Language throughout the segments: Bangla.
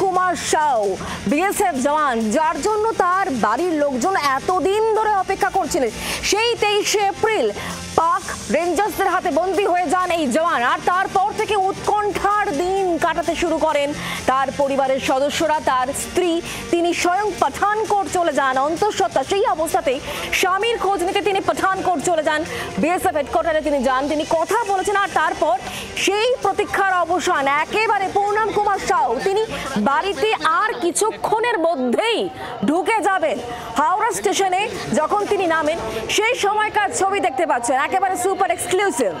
কুমার সাউ বিএসএফ জওয়ান, যার জন্য তার বাড়ির লোকজন এতদিন ধরে অপেক্ষা করছিলেন। সেই 23শে এপ্রিল পাক রেঞ্জার্সদের হাতে বন্দী হয়ে যান এই জওয়ান, আর তারপর থেকে উৎকণ্ঠার দিন কাটাতে শুরু করেন তার পরিবারের সদস্যরা। তার স্ত্রী, তিনি স্বয়ং পাঠানকোট চলে যান অন্তঃসত্ত্বা। সেই অবস্থাতেই স্বামীর খোঁজ নিতে তিনি পাঠানকোট চলে যান, বিএসএফ হেডকোয়ার্টারে তিনি যান, তিনি কথা বলেছেন। আর তারপর সেই প্রতীক্ষার অবসান একেবারে পূর্ণম কুমার সাউ তিনি বাড়িতে আর কিছুক্ষণের মধ্যেই ঢুকে যাবেন। হাওড়া স্টেশনে যখন তিনি নামেন সেই সময়কার ছবি দেখতে পাচ্ছেন, একেবারে সুপার এক্সক্লুসিভ।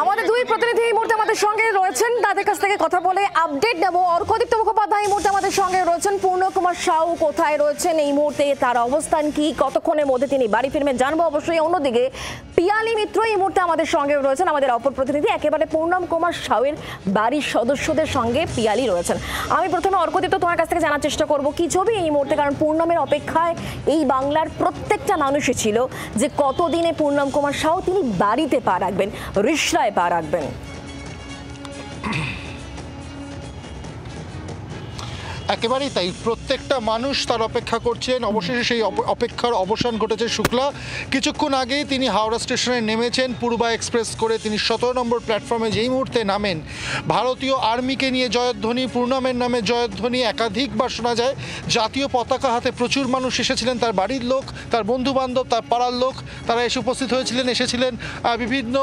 আমাদের দুই প্রতিনিধি এই মুহূর্তে আমাদের সঙ্গে রয়েছেন, তাদের কাছ থেকে কথা বলে আপডেট নেব। অর্কদীপ্ত মুখোপাধ্যায় এই মুহূর্তে আমাদের সঙ্গে রয়েছেন। পূর্ণম কুমার সাউ কোথায় রয়েছেন এই মুহূর্তে, তার অবস্থান কি, কতক্ষণের মধ্যে তিনি বাড়ি ফিরবেন জানবো অবশ্যই। অন্যদিকে পিয়ালি মিত্র এই মুহূর্তে আমাদের সঙ্গে রয়েছেন, আমাদের অপর প্রতিনিধি। একেবারে পূর্ণম কুমার সাউয়ের বাড়ির সদস্যদের সঙ্গে পিয়ালি রয়েছেন। আমি প্রথমে অর্কদীপ্ত তোমার কাছ থেকে জানার চেষ্টা করব কি ছবি এই মুহূর্তে, কারণ পূর্ণমের অপেক্ষায় এই বাংলার প্রত্যেকটা মানুষই ছিল যে কতদিনে পূর্ণম কুমার সাউ তিনি বাড়িতে পা রাখবেন, রিসরায় পা রাখবেন। একেবারেই তাই, প্রত্যেকটা মানুষ তার অপেক্ষা করছেন। অবশেষে সেই অপেক্ষার অবসান ঘটেছে শুক্লা। কিছুক্ষণ আগেই তিনি হাওড়া স্টেশনে নেমেছেন পূর্বা এক্সপ্রেস করে। তিনি 17 নম্বর প্ল্যাটফর্মে যেই মুহূর্তে নামেন, ভারতীয় আর্মিকে নিয়ে জয়ধ্বনি, পূর্ণমের নামে জয়ধ্বনি একাধিকবার শোনা যায়। জাতীয় পতাকা হাতে প্রচুর মানুষ এসেছিলেন, তার বাড়ির লোক, তার বন্ধুবান্ধব, তার পাড়ার লোক, তারা এসে উপস্থিত এসেছিলেন। বিভিন্ন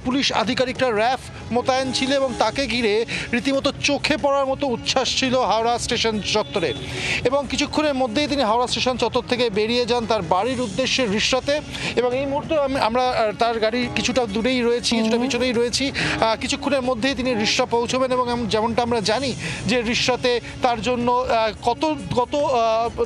পুলিশ আধিকারিকরা, র্যাফ মোতায়েন ছিল এবং তাকে ঘিরে রীতিমতো চোখে পড়ার মতো উচ্ছ্বাস ছিল হাওড়া স্টেশন চত্বরে। এবং কিছুক্ষণের মধ্যেই তিনি হাওড়া স্টেশন চত্বর থেকে বেরিয়ে যান তার বাড়ির উদ্দেশ্যে রিসরাতে। এবং এই মুহূর্তে আমরা তার গাড়ি কিছুটা দূরেই রয়েছি, কিছুটা পিছনেই রয়েছি। কিছুক্ষণের মধ্যেই তিনি রিসরা পৌঁছবেন এবং যেমনটা আমরা জানি যে রিসরাতে তার জন্য কত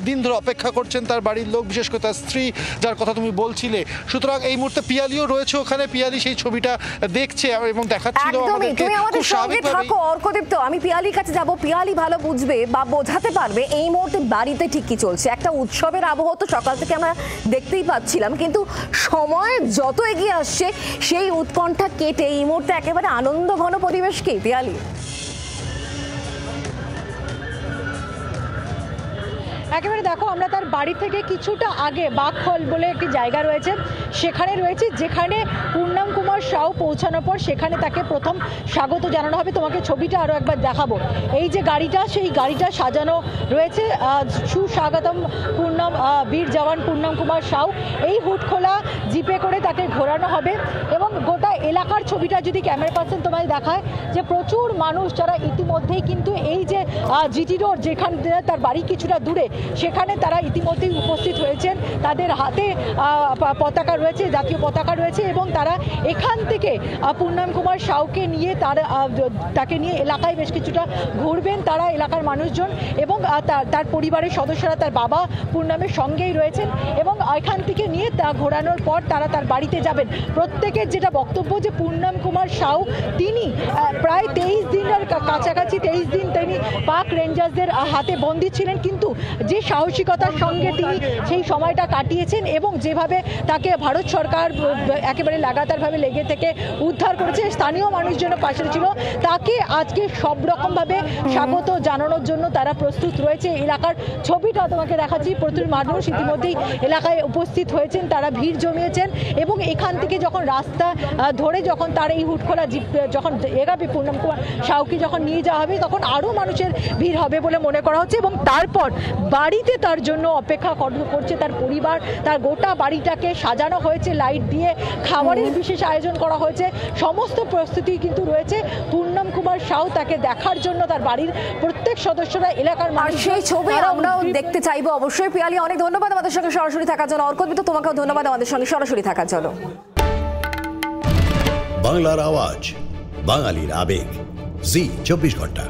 দিন ধরে অপেক্ষা করছেন তার বাড়ির লোক, বিশেষ করে তার স্ত্রী, যার কথা তুমি বলছিলে। সুতরাং এই মুহূর্তে পিয়ালিও রয়েছে ওখানে। পিয়ালি সেই ছবিটা দেখছে এবং দেখাচ্ছিল আমাদেরকে খুব স্বাভাবিকভাবেই। অর্কদীপ্ত, আমি পিয়ালির কাছে যাব, পিয়ালি ভালো বুঝবে বা বোঝাতে পারবে এই মুহূর্তে বাড়িতে ঠিক কি চলছে। একটা উৎসবের আবহ তো সকাল থেকে আমরা দেখতেই পাচ্ছিলাম, কিন্তু সময় যত এগিয়ে আসছে সেই উৎকণ্ঠা কেটে এই মুহূর্তে একেবারে আনন্দ ঘন পরিবেশ কি পিয়ালি? একেবারে দেখো, আমরা তার বাড়ি থেকে কিছুটা আগে বাঘখল বলে একটি জায়গা রয়েছে, সেখানে রয়েছে, যেখানে পূর্ণম কুমার সাউ পৌঁছানোর পর সেখানে তাকে প্রথম স্বাগত জানানো হবে। তোমাকে ছবিটা আরও একবার দেখাবো। এই যে গাড়িটা, সেই গাড়িটা সাজানো রয়েছে সুস্বাগতম পূর্ণম বীর জওয়ান পূর্ণম কুমার সাউ। এই হুড খোলা জিপে করে তাকে ঘোরানো হবে এবং গোটা এলাকার ছবিটা যদি ক্যামেরা পার্সন তোমায় দেখায়, যে প্রচুর মানুষ যারা ইতিমধ্যেই কিন্তু এই যে জিটি রোড, যেখান তার বাড়ি কিছুটা দূরে, সেখানে তারা ইতিমধ্যেই উপস্থিত হয়েছেন। তাদের হাতে পতাকা রয়েছে, জাতীয় পতাকা রয়েছে এবং তারা এখান থেকে পূর্ণম কুমার সাউকে নিয়ে তাকে নিয়ে এলাকায় বেশ কিছুটা ঘুরবেন তারা, এলাকার মানুষজন এবং তার পরিবারের সদস্যরা, তার বাবা পূর্ণমের সঙ্গেই রয়েছেন এবং এখান থেকে নিয়ে তা ঘোরানোর পর তারা তার বাড়িতে যাবেন। প্রত্যেকের যেটা বক্তব্য যে পূর্ণম কুমার সাউ তিনি প্রায় 23 দিনের কাছাকাছি 23 দিন তিনি পাক রেঞ্জার্সদের হাতে বন্দী ছিলেন, কিন্তু যে সাহসিকতার সঙ্গে তিনি সেই সময়টা কাটিয়েছেন এবং যেভাবে তাকে ভারত সরকার একেবারে লাগাতারভাবে লেগে থেকে উদ্ধার করেছে, স্থানীয় মানুষজন পাশে ছিল, তাকে আজকে সব রকমভাবে স্বাগত জানানোর জন্য তারা প্রস্তুত রয়েছে। এলাকার ছবিটা তোমাকে দেখাচ্ছি, প্রচুর মানুষ ইতিমধ্যেই এলাকায় উপস্থিত হয়েছেন, তারা ভিড় জমিয়েছেন এবং এখান থেকে যখন রাস্তা ধরে যখন তার এই হুডখোলা জিপ যখন এগাবে পূর্ণম কুমার সাউকে যখন নিয়ে যাওয়া হবে, তখন আরও মানুষের ভিড় হবে বলে মনে করা হচ্ছে এবং তারপর বাড়িতে তার জন্য অপেক্ষা করছে তার পরিবার। তার গোটা বাড়িটাকে সাজানো হয়েছে লাইট দিয়ে, খাবারের বিশেষ আয়োজন করা হয়েছে, সমস্ত প্রস্তুতি কিন্তু রয়েছে। পূর্ণম কুমার সাউ তাকে দেখার জন্য তার বাড়ির প্রত্যেক সদস্যরা, এলাকার মানুষ, সেই ছবি আমরাও দেখতে চাইবো অবশ্যই। পিয়ালি, অনেক ধন্যবাদ আমাদের সঙ্গে সরাসরি থাকার জন্য। অর্কদীপ্ত, তোমাকেও ধন্যবাদ আমাদের সঙ্গে সরাসরি থাকার জন্য। বাংলার আওয়াজ, বাঙালির আবেগ, জি 24 ঘন্টা।